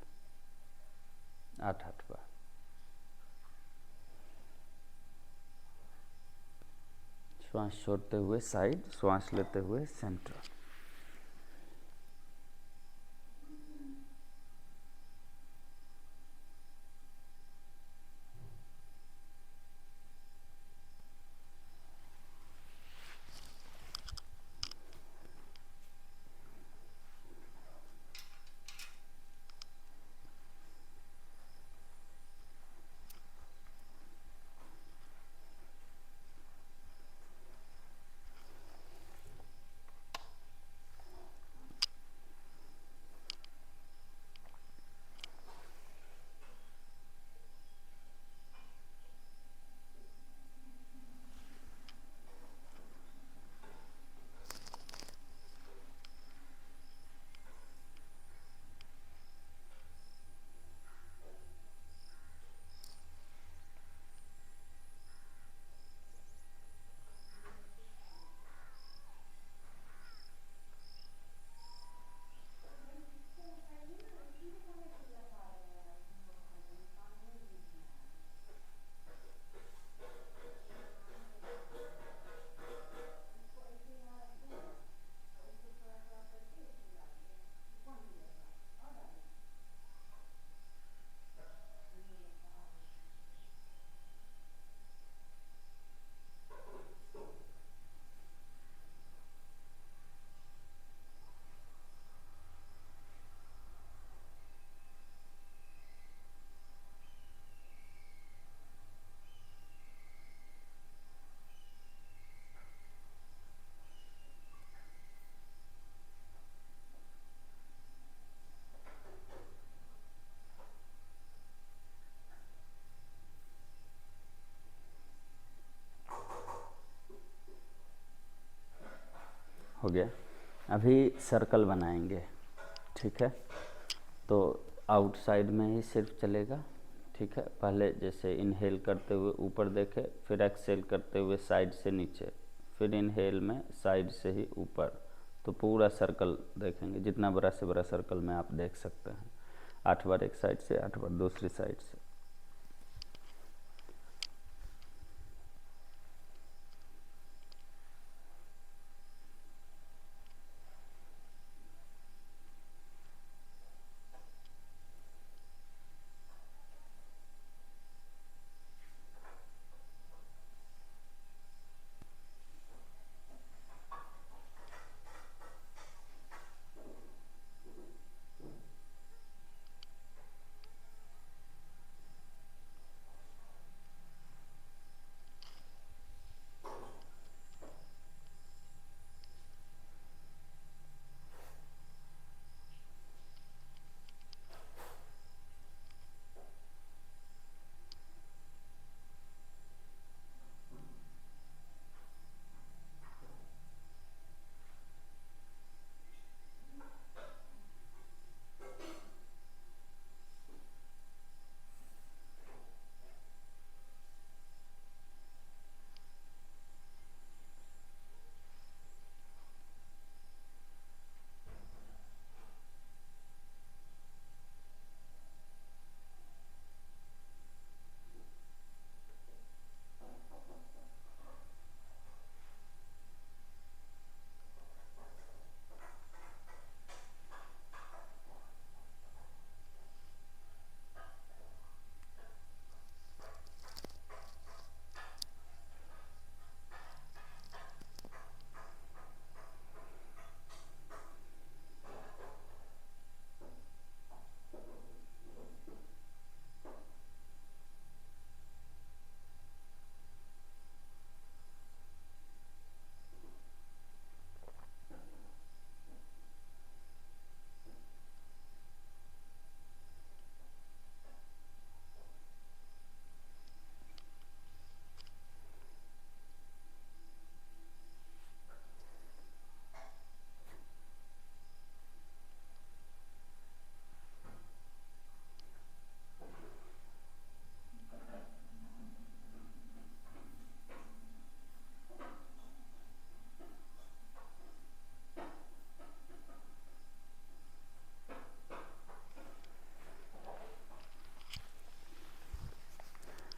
8-8 बार। श्वास छोड़ते हुए साइड, श्वास लेते हुए सेंटर। हो गया। अभी सर्कल बनाएंगे, ठीक है। तो आउटसाइड में ही सिर्फ चलेगा, ठीक है। पहले जैसे इनहेल करते हुए ऊपर देखे, फिर एक्सहेल करते हुए साइड से नीचे, फिर इनहेल में साइड से ही ऊपर। तो पूरा सर्कल देखेंगे, जितना बड़ा से बड़ा सर्कल में आप देख सकते हैं। 8 बार एक साइड से, 8 बार दूसरी साइड से।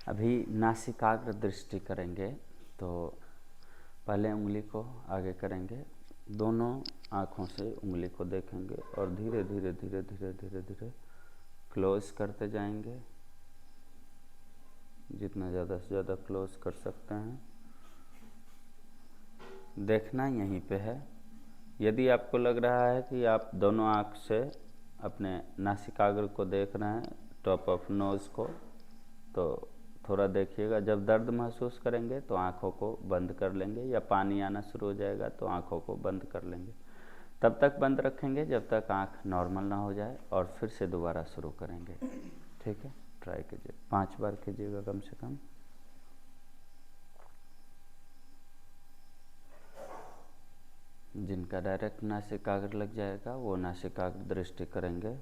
अभी नासिकाग्र दृष्टि करेंगे। तो पहले उंगली को आगे करेंगे, दोनों आँखों से उंगली को देखेंगे और धीरे धीरे धीरे धीरे धीरे धीरे क्लोज करते जाएंगे, जितना ज़्यादा से ज़्यादा क्लोज कर सकते हैं। देखना यहीं पे है। यदि आपको लग रहा है कि आप दोनों आँख से अपने नासिकाग्र को देख रहे हैं, टॉप ऑफ नोज़ को, तो थोड़ा देखिएगा। जब दर्द महसूस करेंगे तो आँखों को बंद कर लेंगे, या पानी आना शुरू हो जाएगा तो आँखों को बंद कर लेंगे। तब तक बंद रखेंगे जब तक आँख नॉर्मल ना हो जाए, और फिर से दोबारा शुरू करेंगे, ठीक है। ट्राई कीजिए, 5 बार कीजिएगा कम से कम। जिनका डायरेक्ट नासिकाग्र लग जाएगा वो नासिकाग्र दृष्टि करेंगे।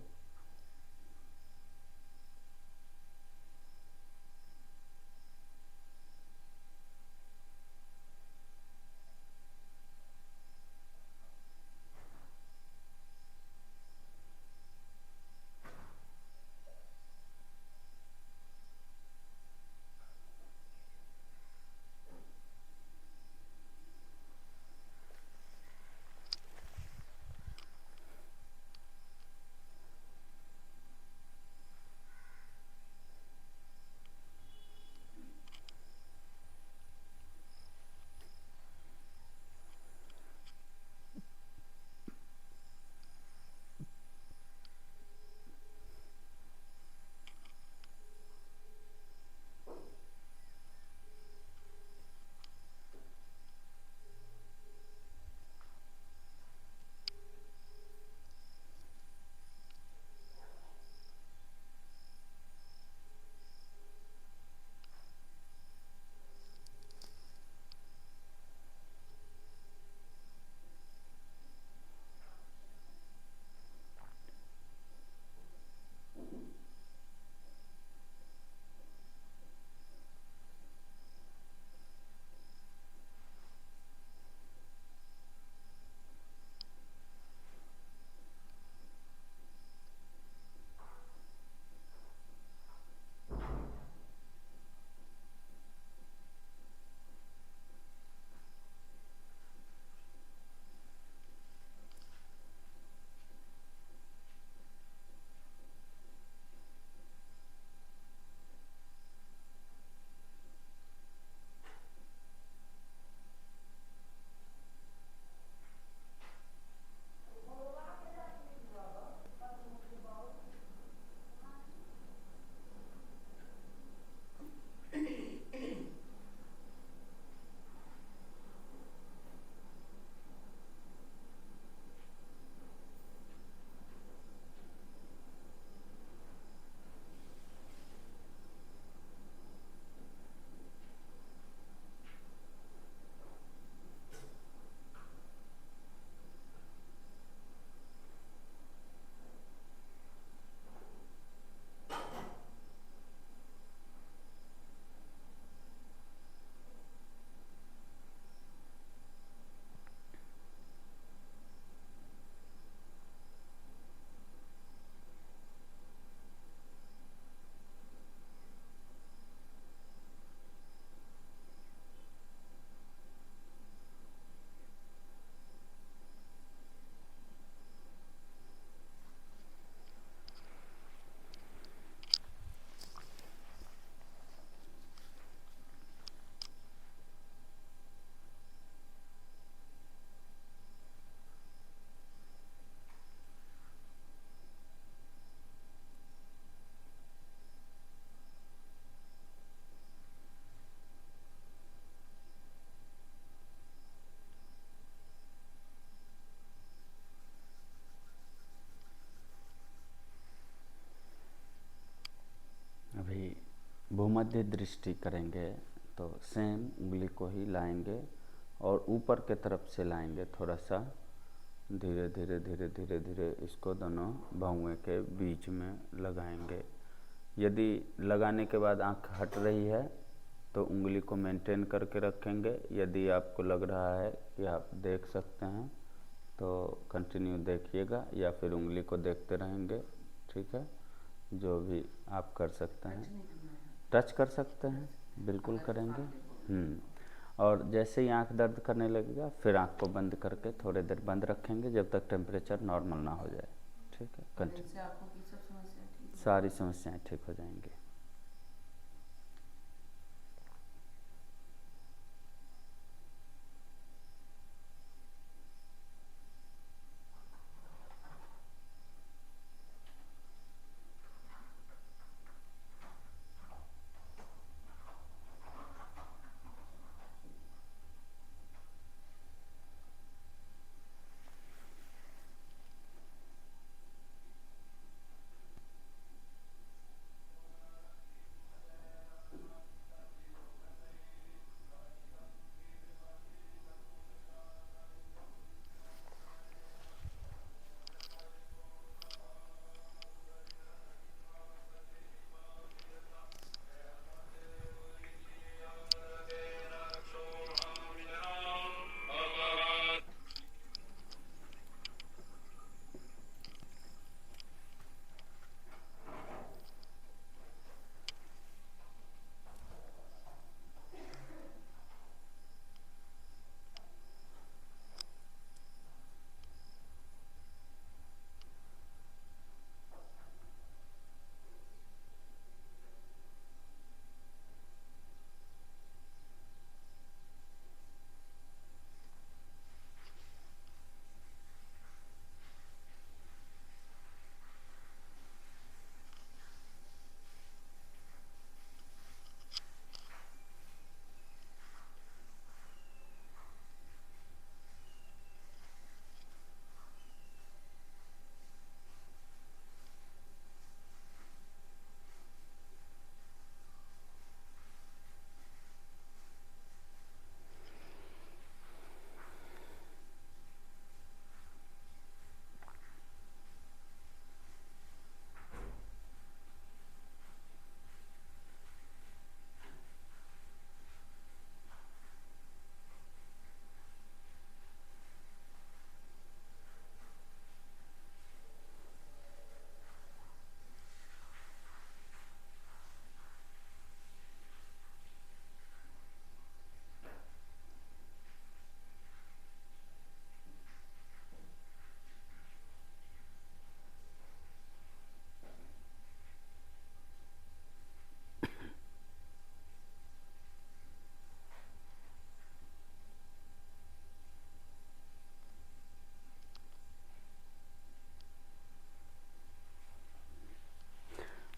मध्य दृष्टि करेंगे तो सेम उंगली को ही लाएंगे और ऊपर के तरफ से लाएंगे, थोड़ा सा धीरे धीरे धीरे धीरे धीरे इसको दोनों भौंवे के बीच में लगाएंगे। यदि लगाने के बाद आँख हट रही है तो उंगली को मेंटेन करके रखेंगे। यदि आपको लग रहा है कि आप देख सकते हैं तो कंटिन्यू देखिएगा, या फिर उंगली को देखते रहेंगे, ठीक है, जो भी आप कर सकते हैं। टच कर सकते हैं, बिल्कुल करेंगे। और जैसे ही आंख दर्द करने लगेगा फिर आंख को बंद करके थोड़ी देर बंद रखेंगे जब तक टेम्परेचर नॉर्मल ना हो जाए, ठीक है। कंटिन्यू, सारी समस्याएं ठीक हो जाएंगी।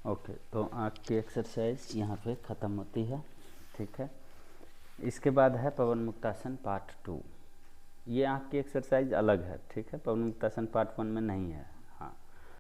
ओके, तो आँख की एक्सरसाइज यहाँ पे ख़त्म होती है, ठीक है। इसके बाद है पवन मुक्तासन पार्ट 2। ये आँख की एक्सरसाइज अलग है, ठीक है, पवन मुक्तासन पार्ट 1 में नहीं है।